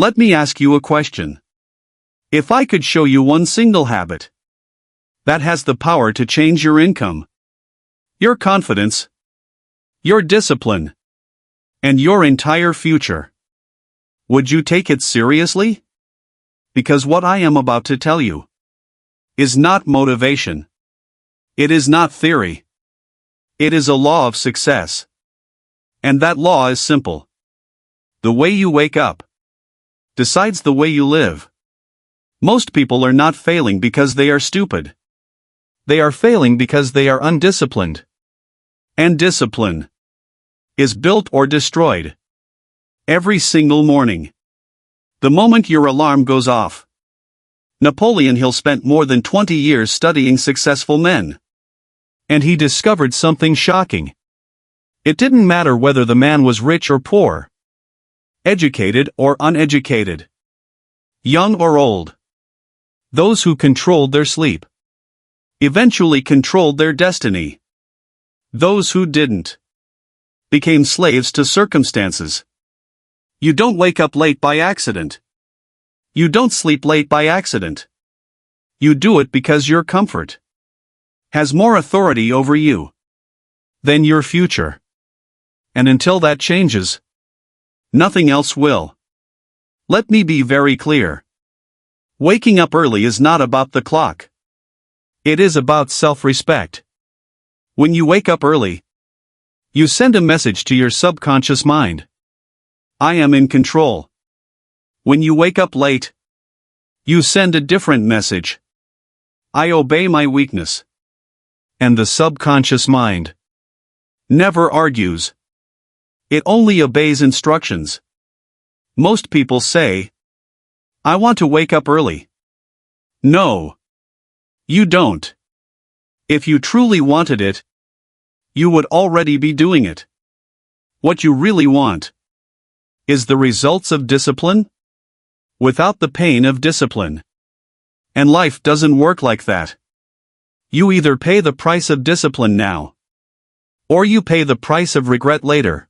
Let me ask you a question. If I could show you one single habit that has the power to change your income, your confidence, your discipline, and your entire future, would you take it seriously? Because what I am about to tell you is not motivation. It is not theory. It is a law of success. And that law is simple. The way you wake up decides the way you live. Most people are not failing because they are stupid. They are failing because they are undisciplined. And discipline is built or destroyed every single morning, the moment your alarm goes off. Napoleon Hill spent more than 20 years studying successful men. And he discovered something shocking. It didn't matter whether the man was rich or poor, educated or uneducated, young or old. Those who controlled their sleep eventually controlled their destiny. Those who didn't became slaves to circumstances. You don't wake up late by accident. You don't sleep late by accident. You do it because your comfort has more authority over you than your future. And until that changes, nothing else will. Let me be very clear. Waking up early is not about the clock. It is about self-respect. When you wake up early, you send a message to your subconscious mind. I am in control. When you wake up late, you send a different message. I obey my weakness. And the subconscious mind never argues. It only obeys instructions. Most people say, I want to wake up early. No. You don't. If you truly wanted it, you would already be doing it. What you really want is the results of discipline without the pain of discipline. And life doesn't work like that. You either pay the price of discipline now, or you pay the price of regret later.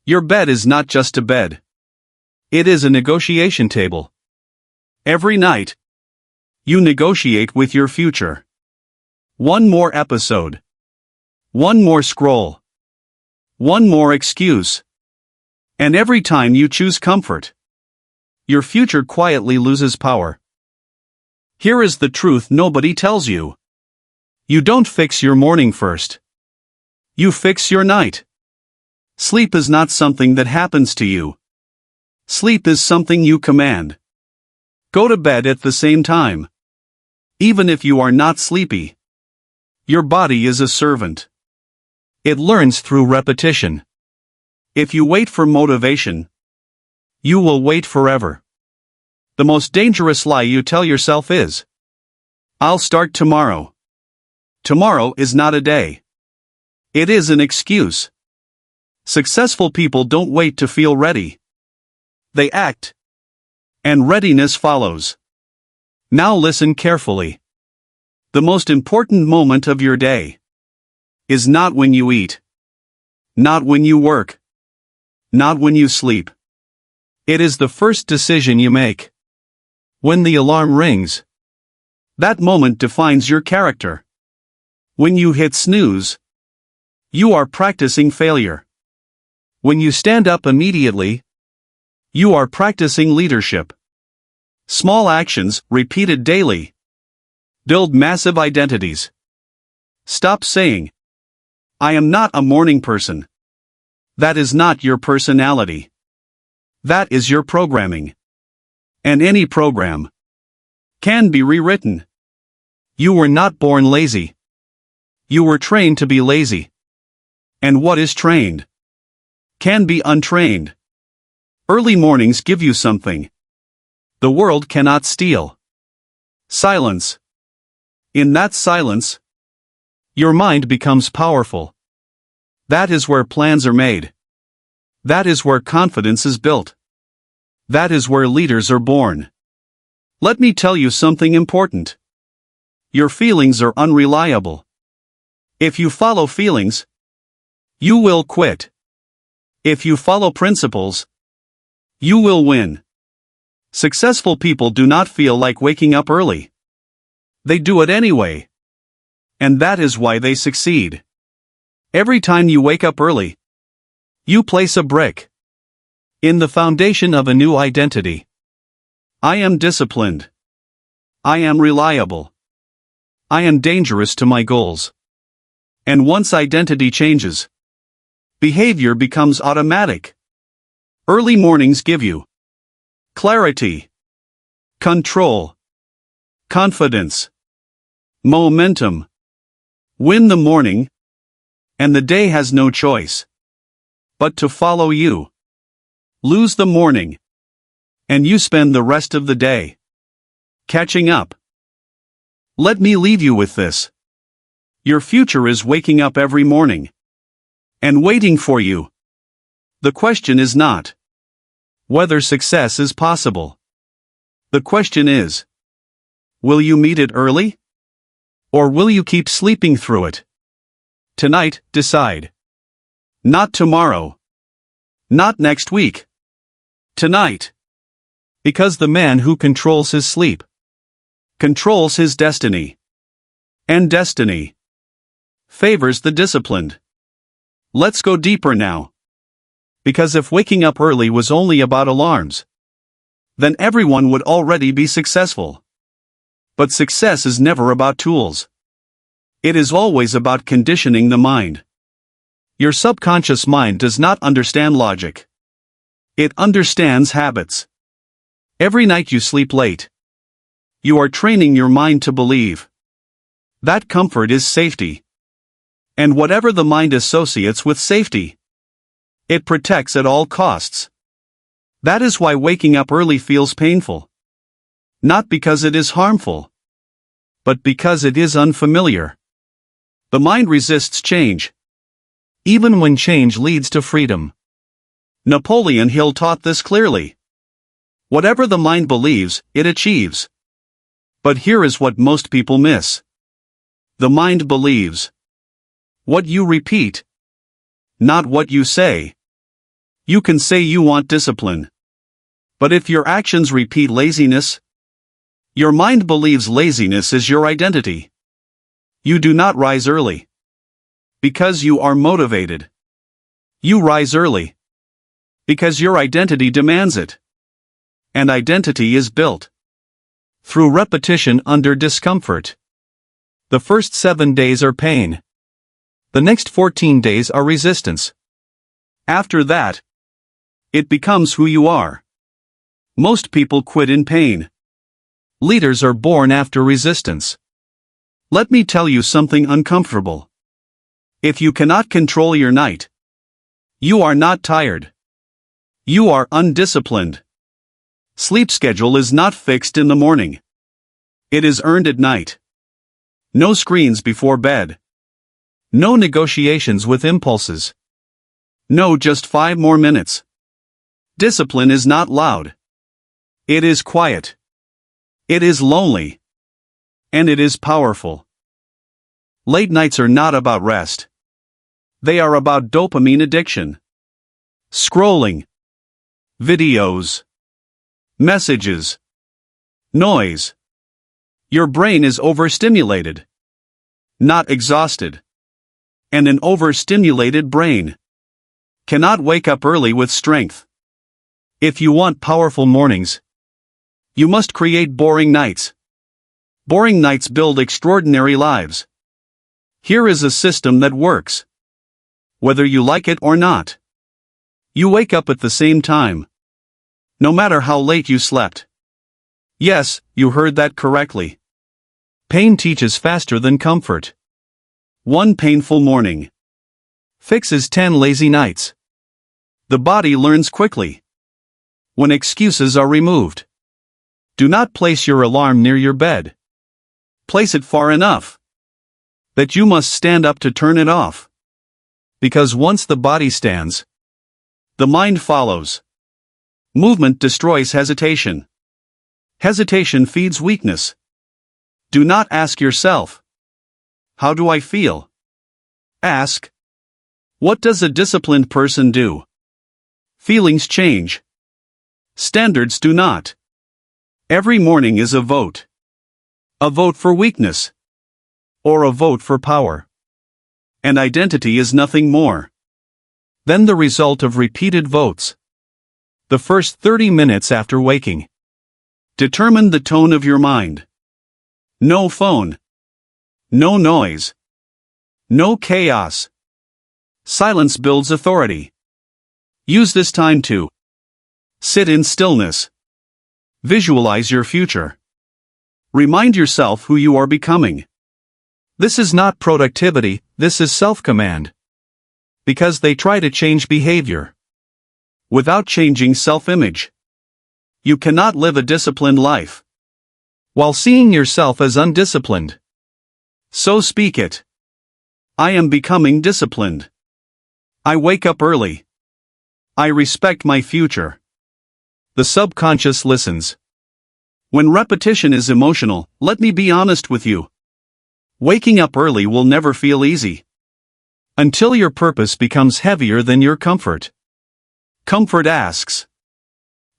Your bed is not just a bed. It is a negotiation table. Every night, you negotiate with your future. One more episode. One more scroll. One more excuse. And every time you choose comfort, your future quietly loses power. Here is the truth nobody tells you. You don't fix your morning first. You fix your night. Sleep is not something that happens to you. Sleep is something you command. Go to bed at the same time. Even if you are not sleepy. Your body is a servant. It learns through repetition. If you wait for motivation, you will wait forever. The most dangerous lie you tell yourself is, I'll start tomorrow. Tomorrow is not a day. It is an excuse. Successful people don't wait to feel ready. They act. And readiness follows. Now listen carefully. The most important moment of your day is not when you eat. Not when you work. Not when you sleep. It is the first decision you make. When the alarm rings. That moment defines your character. When you hit snooze, you are practicing failure. When you stand up immediately, you are practicing leadership. Small actions, repeated daily, build massive identities. Stop saying, I am not a morning person. That is not your personality. That is your programming. And any program can be rewritten. You were not born lazy. You were trained to be lazy. And what is trained can be untrained. Early mornings give you something the world cannot steal. Silence. In that silence, your mind becomes powerful. That is where plans are made. That is where confidence is built. That is where leaders are born. Let me tell you something important. Your feelings are unreliable. If you follow feelings, you will quit. If you follow principles, you will win. Successful people do not feel like waking up early. They do it anyway. And that is why they succeed. Every time you wake up early, you place a brick in the foundation of a new identity. I am disciplined. I am reliable. I am dangerous to my goals. And once identity changes, behavior becomes automatic. Early mornings give you clarity, control, confidence, momentum. Win the morning, and the day has no choice but to follow you. Lose the morning, and you spend the rest of the day catching up. Let me leave you with this. Your future is waking up every morning and waiting for you. The question is not whether success is possible. The question is, will you meet it early? Or will you keep sleeping through it? Tonight, decide. Not tomorrow. Not next week. Tonight. Because the man who controls his sleep controls his destiny. And destiny favors the disciplined. Let's go deeper now. Because if waking up early was only about alarms, then everyone would already be successful. But success is never about tools. It is always about conditioning the mind. Your subconscious mind does not understand logic. It understands habits. Every night you sleep late, you are training your mind to believe that comfort is safety. And whatever the mind associates with safety, it protects at all costs. That is why waking up early feels painful. Not because it is harmful, but because it is unfamiliar. The mind resists change, even when change leads to freedom. Napoleon Hill taught this clearly. Whatever the mind believes, it achieves. But here is what most people miss. The mind believes what you repeat, not what you say. You can say you want discipline, but if your actions repeat laziness, your mind believes laziness is your identity. You do not rise early because you are motivated. You rise early because your identity demands it. And identity is built through repetition under discomfort. The first 7 days are pain. The next 14 days are resistance. After that, it becomes who you are. Most people quit in pain. Leaders are born after resistance. Let me tell you something uncomfortable. If you cannot control your night, you are not tired. You are undisciplined. Sleep schedule is not fixed in the morning. It is earned at night. No screens before bed. No negotiations with impulses. No, just 5 more minutes. Discipline is not loud. It is quiet. It is lonely. And it is powerful. Late nights are not about rest. They are about dopamine addiction. Scrolling. Videos. Messages. Noise. Your brain is overstimulated, not exhausted. And an overstimulated brain cannot wake up early with strength. If you want powerful mornings, you must create boring nights. Boring nights build extraordinary lives. Here is a system that works. Whether you like it or not, you wake up at the same time. No matter how late you slept. Yes, you heard that correctly. Pain teaches faster than comfort. 1 painful morning fixes 10 lazy nights. The body learns quickly when excuses are removed. Do not place your alarm near your bed. Place it far enough that you must stand up to turn it off. Because once the body stands, the mind follows. Movement destroys hesitation. Hesitation feeds weakness. Do not ask yourself, how do I feel? Ask, what does a disciplined person do? Feelings change. Standards do not. Every morning is a vote. A vote for weakness. Or a vote for power. And identity is nothing more than the result of repeated votes. The first 30 minutes after waking determine the tone of your mind. No phone. No noise. No chaos. Silence builds authority. Use this time to sit in stillness. Visualize your future. Remind yourself who you are becoming. This is not productivity, this is self-command. Because they try to change behavior without changing self-image. You cannot live a disciplined life while seeing yourself as undisciplined. So speak it. I am becoming disciplined. I wake up early. I respect my future. The subconscious listens. When repetition is emotional, let me be honest with you. Waking up early will never feel easy. Until your purpose becomes heavier than your comfort. Comfort asks,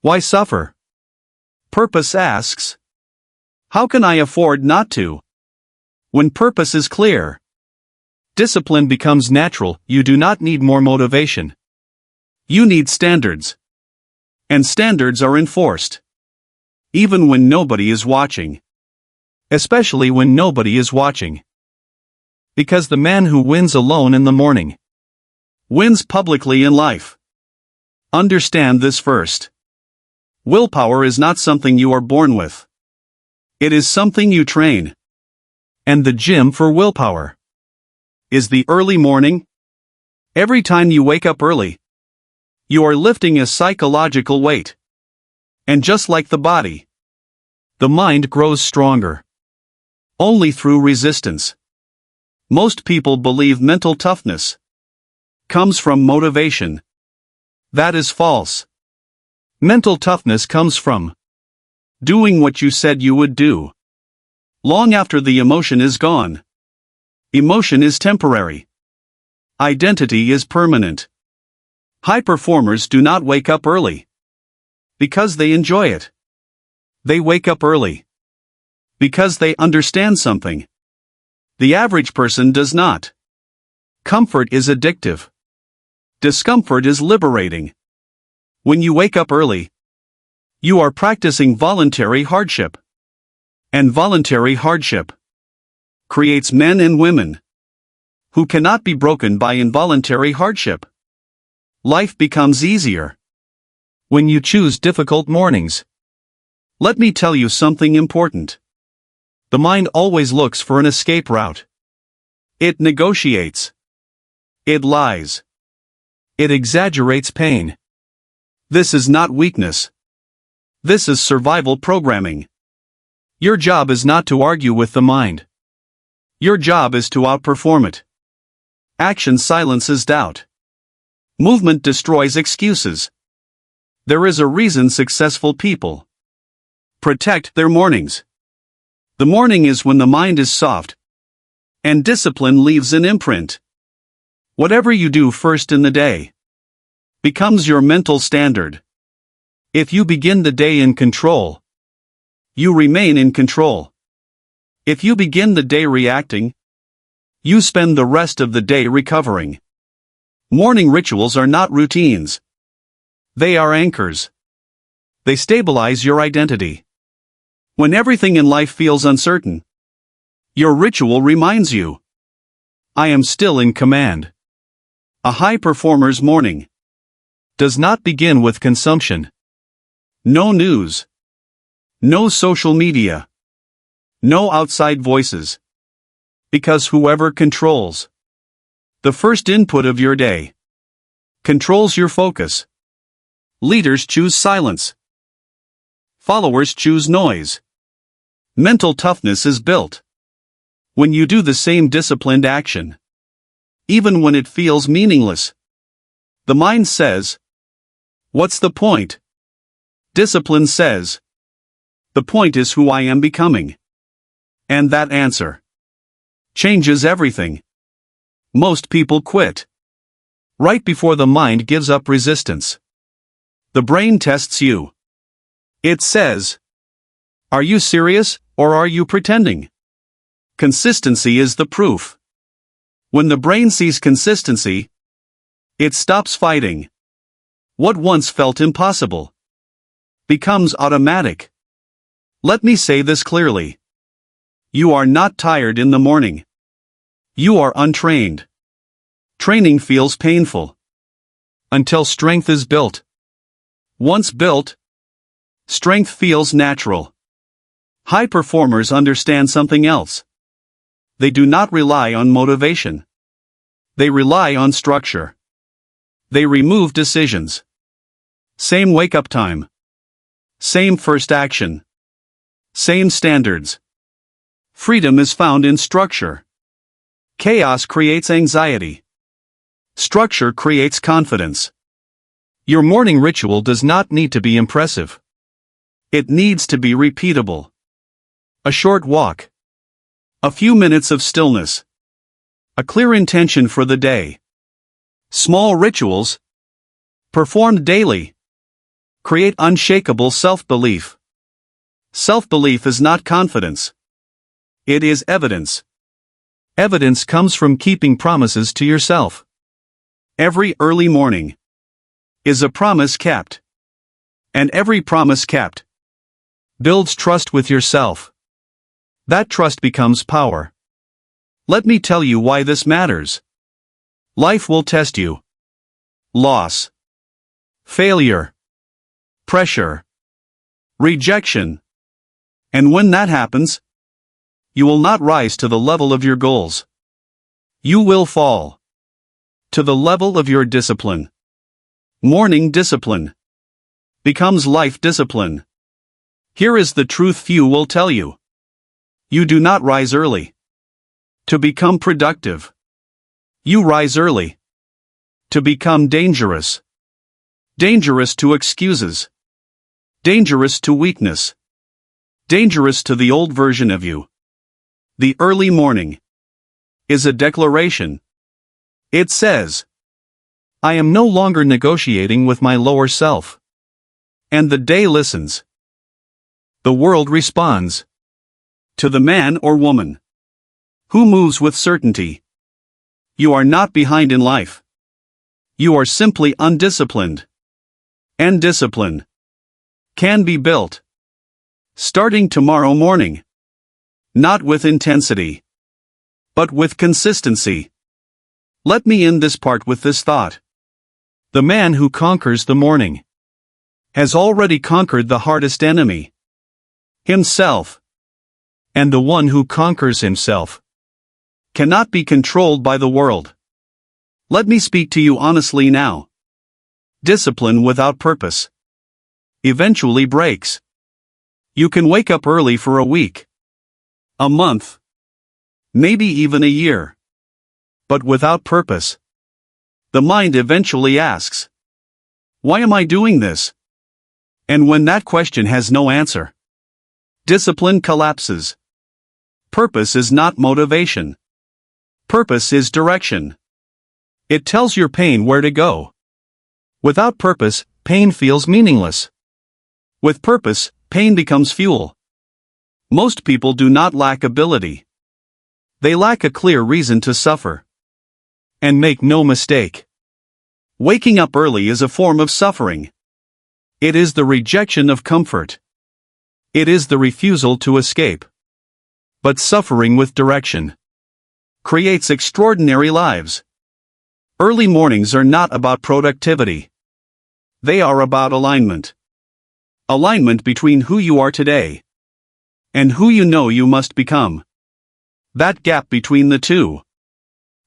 why suffer? Purpose asks, how can I afford not to? When purpose is clear, discipline becomes natural. You do not need more motivation. You need standards. And standards are enforced. Even when nobody is watching. Especially when nobody is watching. Because the man who wins alone in the morning wins publicly in life. Understand this first. Willpower is not something you are born with. It is something you train. And the gym for willpower is the early morning. Every time you wake up early, you are lifting a psychological weight. And just like the body, the mind grows stronger. Only through resistance. Most people believe mental toughness comes from motivation. That is false. Mental toughness comes from doing what you said you would do. Long after the emotion is gone. Emotion is temporary. Identity is permanent. High performers do not wake up early because they enjoy it. They wake up early because they understand something the average person does not. Comfort is addictive. Discomfort is liberating. When you wake up early, you are practicing voluntary hardship. And voluntary hardship creates men and women who cannot be broken by involuntary hardship. Life becomes easier when you choose difficult mornings. Let me tell you something important. The mind always looks for an escape route. It negotiates. It lies. It exaggerates pain. This is not weakness. This is survival programming. Your job is not to argue with the mind. Your job is to outperform it. Action silences doubt. Movement destroys excuses. There is a reason successful people protect their mornings. The morning is when the mind is soft, and discipline leaves an imprint. Whatever you do first in the day becomes your mental standard. If you begin the day in control, you remain in control. If you begin the day reacting, you spend the rest of the day recovering. Morning rituals are not routines. They are anchors. They stabilize your identity. When everything in life feels uncertain, your ritual reminds you, I am still in command. A high performer's morning does not begin with consumption. No news. No social media. No outside voices. Because whoever controls the first input of your day controls your focus. Leaders choose silence. Followers choose noise. Mental toughness is built when you do the same disciplined action, even when it feels meaningless. The mind says, what's the point? Discipline says, the point is who I am becoming. And that answer changes everything. Most people quit right before the mind gives up resistance. The brain tests you. It says, Are you serious, or are you pretending? Consistency is the proof. When the brain sees consistency, it stops fighting. What once felt impossible becomes automatic. Let me say this clearly. You are not tired in the morning. You are untrained. Training feels painful until strength is built. Once built, strength feels natural. High performers understand something else. They do not rely on motivation. They rely on structure. They remove decisions. Same wake-up time. Same first action. Same standards. Freedom is found in structure. Chaos creates anxiety. Structure creates confidence. Your morning ritual does not need to be impressive. It needs to be repeatable. A short walk. A few minutes of stillness. A clear intention for the day. Small rituals, performed daily, create unshakable self-belief. Self-belief is not confidence. It is evidence. Evidence comes from keeping promises to yourself. Every early morning is a promise kept. And every promise kept builds trust with yourself. That trust becomes power. Let me tell you why this matters. Life will test you. Loss, failure, pressure, rejection. And when that happens, you will not rise to the level of your goals. You will fall to the level of your discipline. Morning discipline becomes life discipline. Here is the truth few will tell you. You do not rise early to become productive. You rise early to become dangerous. Dangerous to excuses. Dangerous to weakness. Dangerous to the old version of you. The early morning is a declaration. It says, I am no longer negotiating with my lower self. And the day listens. The world responds to the man or woman who moves with certainty. You are not behind in life. You are simply undisciplined. And discipline can be built starting tomorrow morning. Not with intensity, but with consistency. Let me end this part with this thought. The man who conquers the morning has already conquered the hardest enemy, himself. And the one who conquers himself cannot be controlled by the world. Let me speak to you honestly now. Discipline without purpose eventually breaks. You can wake up early for a week, a month, maybe even a year. But without purpose, the mind eventually asks, why am I doing this? And when that question has no answer, discipline collapses. Purpose is not motivation. Purpose is direction. It tells your pain where to go. Without purpose, pain feels meaningless. With purpose, pain becomes fuel. Most people do not lack ability. They lack a clear reason to suffer. And make no mistake, waking up early is a form of suffering. It is the rejection of comfort. It is the refusal to escape. But suffering with direction creates extraordinary lives. Early mornings are not about productivity. They are about alignment. Alignment between who you are today and who you know you must become. That gap between the two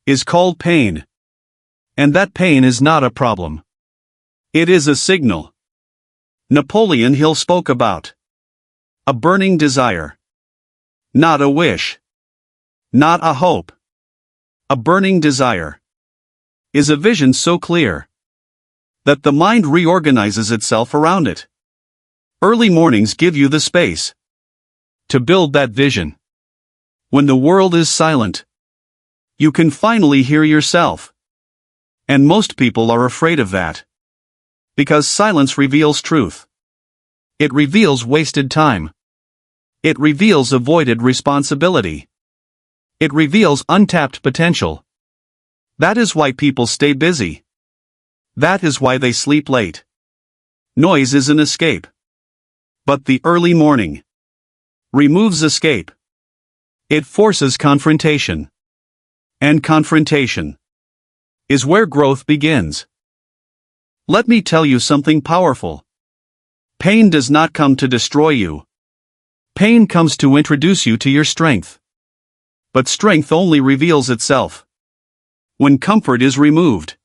is called pain. And that pain is not a problem. It is a signal. Napoleon Hill spoke about a burning desire. Not a wish. Not a hope. A burning desire is a vision so clear that the mind reorganizes itself around it. Early mornings give you the space to build that vision. When the world is silent, you can finally hear yourself. And most people are afraid of that. Because silence reveals truth. It reveals wasted time. It reveals avoided responsibility. It reveals untapped potential. That is why people stay busy. That is why they sleep late. Noise is an escape. But the early morning removes escape. It forces confrontation. And confrontation is where growth begins. Let me tell you something powerful. Pain does not come to destroy you. Pain comes to introduce you to your strength. But strength only reveals itself when comfort is removed.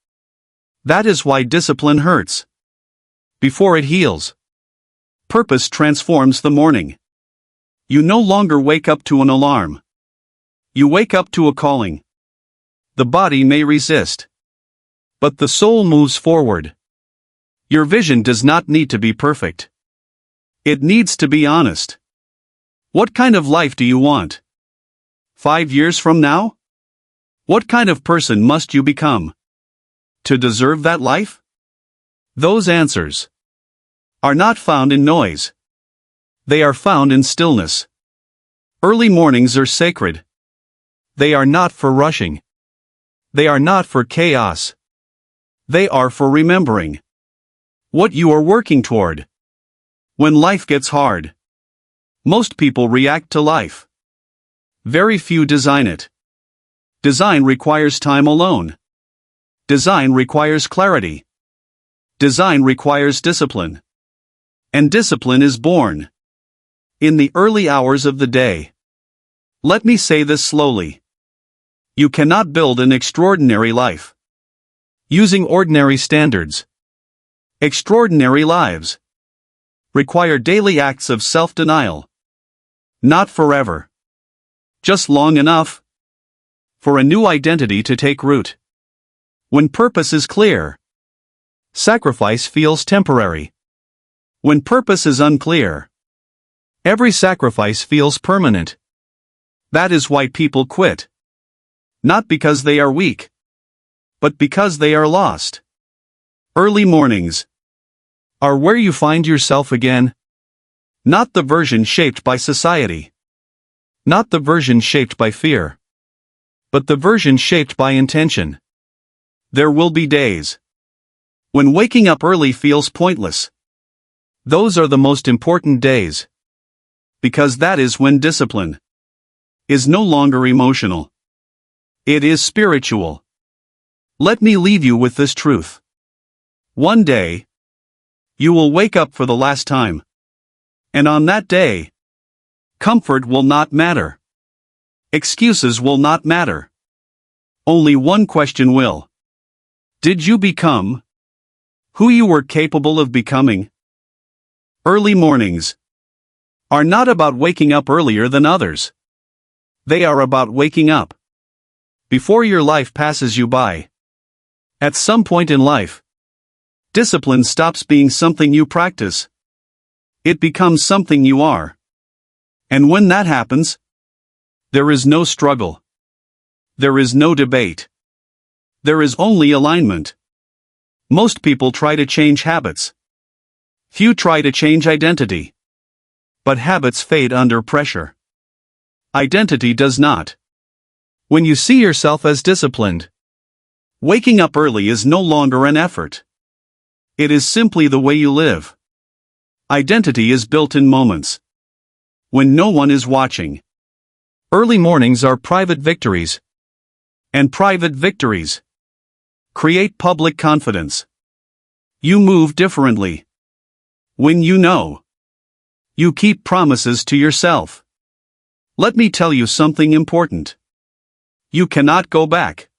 That is why discipline hurts before it heals. Purpose transforms the morning. You no longer wake up to an alarm. You wake up to a calling. The body may resist, but the soul moves forward. Your vision does not need to be perfect. It needs to be honest. What kind of life do you want? 5 years from now? What kind of person must you become to deserve that life? Those answers are not found in noise. They are found in stillness. Early mornings are sacred. They are not for rushing. They are not for chaos. They are for remembering what you are working toward. When life gets hard, most people react to life. Very few design it. Design requires time alone. Design requires clarity. Design requires discipline. And discipline is born in the early hours of the day. Let me say this slowly. You cannot build an extraordinary life using ordinary standards. Extraordinary lives require daily acts of self-denial. Not forever. Just long enough for a new identity to take root. When purpose is clear, sacrifice feels temporary. When purpose is unclear, every sacrifice feels permanent. That is why people quit. Not because they are weak, but because they are lost. Early mornings are where you find yourself again. Not the version shaped by society. Not the version shaped by fear. But the version shaped by intention. There will be days when waking up early feels pointless. Those are the most important days. Because that is when discipline is no longer emotional. It is spiritual. Let me leave you with this truth. One day, you will wake up for the last time. And on that day, comfort will not matter. Excuses will not matter. Only one question will. Did you become who you were capable of becoming? Early mornings are not about waking up earlier than others. They are about waking up before your life passes you by. At some point in life, discipline stops being something you practice. It becomes something you are. And when that happens, there is no struggle. There is no debate. There is only alignment. Most people try to change habits. Few try to change identity. But habits fade under pressure. Identity does not. When you see yourself as disciplined, waking up early is no longer an effort. It is simply the way you live. Identity is built in moments when no one is watching. Early mornings are private victories. And private victories create public confidence. You move differently when you know. You keep promises to yourself. Let me tell you something important. You cannot go back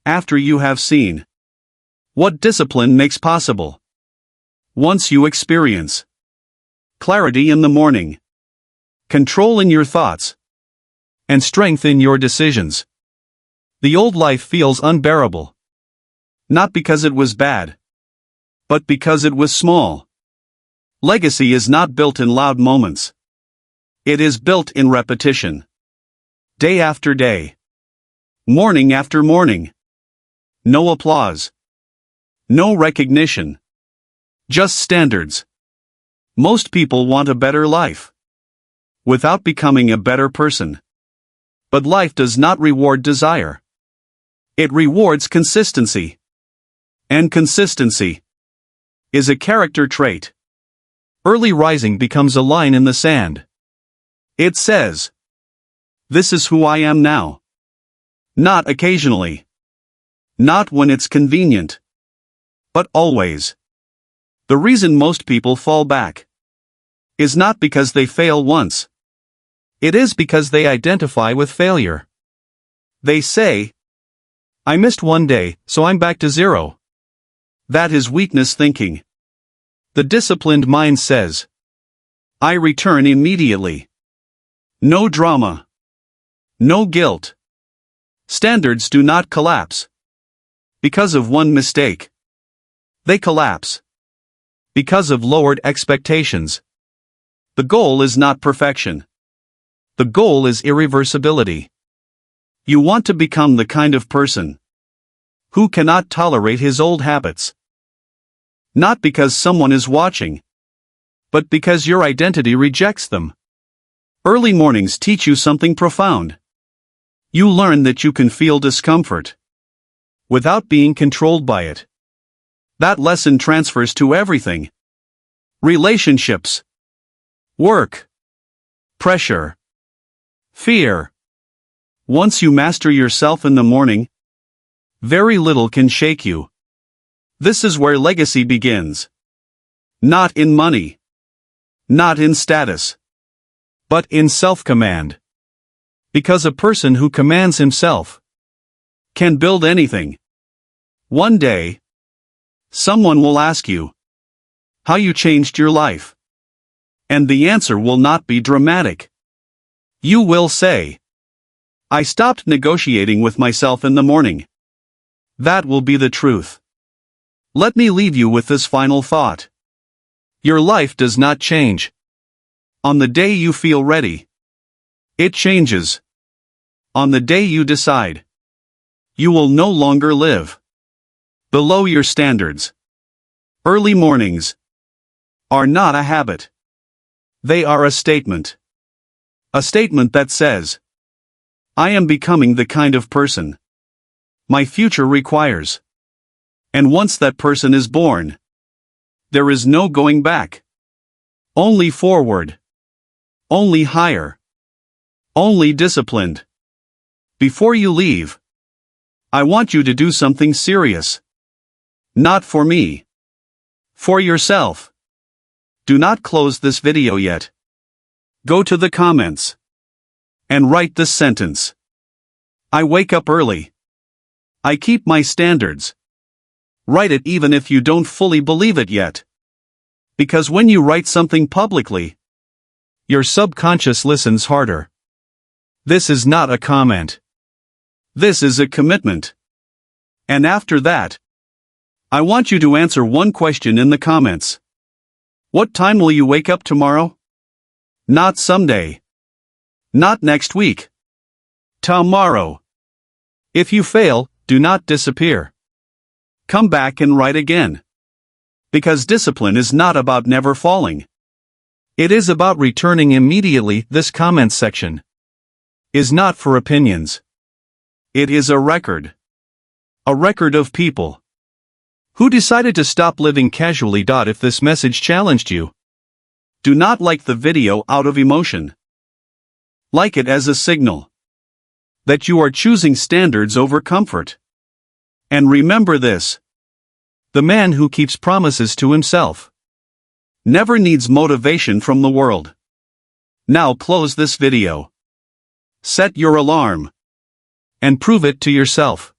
after you have seen what discipline makes possible. Once you experience clarity in the morning, control in your thoughts, and strength in your decisions, the old life feels unbearable. Not because it was bad, but because it was small. Legacy is not built in loud moments. It is built in repetition. Day after day. Morning after morning. No applause. No recognition. Just standards. Most people want a better life. without becoming a better person. But life does not reward desire. It rewards consistency. And consistency is a character trait. Early rising becomes a line in the sand. It says, "This is who I am now." Not occasionally. Not when it's convenient. But always. The reason most people fall back is not because they fail once. It is because they identify with failure. They say, "I missed one day, so I'm back to zero." That is weakness thinking. The disciplined mind says, "I return immediately." No drama. No guilt. Standards do not collapse because of one mistake. They collapse because of lowered expectations. The goal is not perfection. The goal is irreversibility. You want to become the kind of person who cannot tolerate his old habits. Not because someone is watching, but because your identity rejects them. Early mornings teach you something profound. You learn that you can feel discomfort without being controlled by it. That lesson transfers to everything. Relationships, work, pressure, fear. Once you master yourself in the morning, very little can shake you. This is where legacy begins. Not in money. Not in status. But in self-command. Because a person who commands himself can build anything. One day, someone will ask you how you changed your life. And the answer will not be dramatic. You will say, "I stopped negotiating with myself in the morning." That will be the truth. Let me leave you with this final thought. Your life does not change on the day you feel ready. It changes on the day you decide you will no longer live below your standards. Early mornings are not a habit. They are a statement. A statement that says, "I am becoming the kind of person my future requires." And once that person is born, there is no going back. Only forward. Only higher. Only disciplined. Before you leave, I want you to do something serious. Not for me. For yourself. Do not close this video yet. Go to the comments and write this sentence. I wake up early. I keep my standards. Write it even if you don't fully believe it yet. Because when you write something publicly, your subconscious listens harder. This is not a comment. This is a commitment. And after that, I want you to answer one question in the comments. What time will you wake up tomorrow? Not someday. Not next week. Tomorrow. If you fail, do not disappear. Come back and write again. Because discipline is not about never falling. It is about returning immediately. This comment section is not for opinions. It is a record. A record of people who decided to stop living casually. If this message challenged you, do not like the video out of emotion. Like it as a signal that you are choosing standards over comfort. And remember this: the man who keeps promises to himself never needs motivation from the world. Now close this video. Set your alarm and prove it to yourself.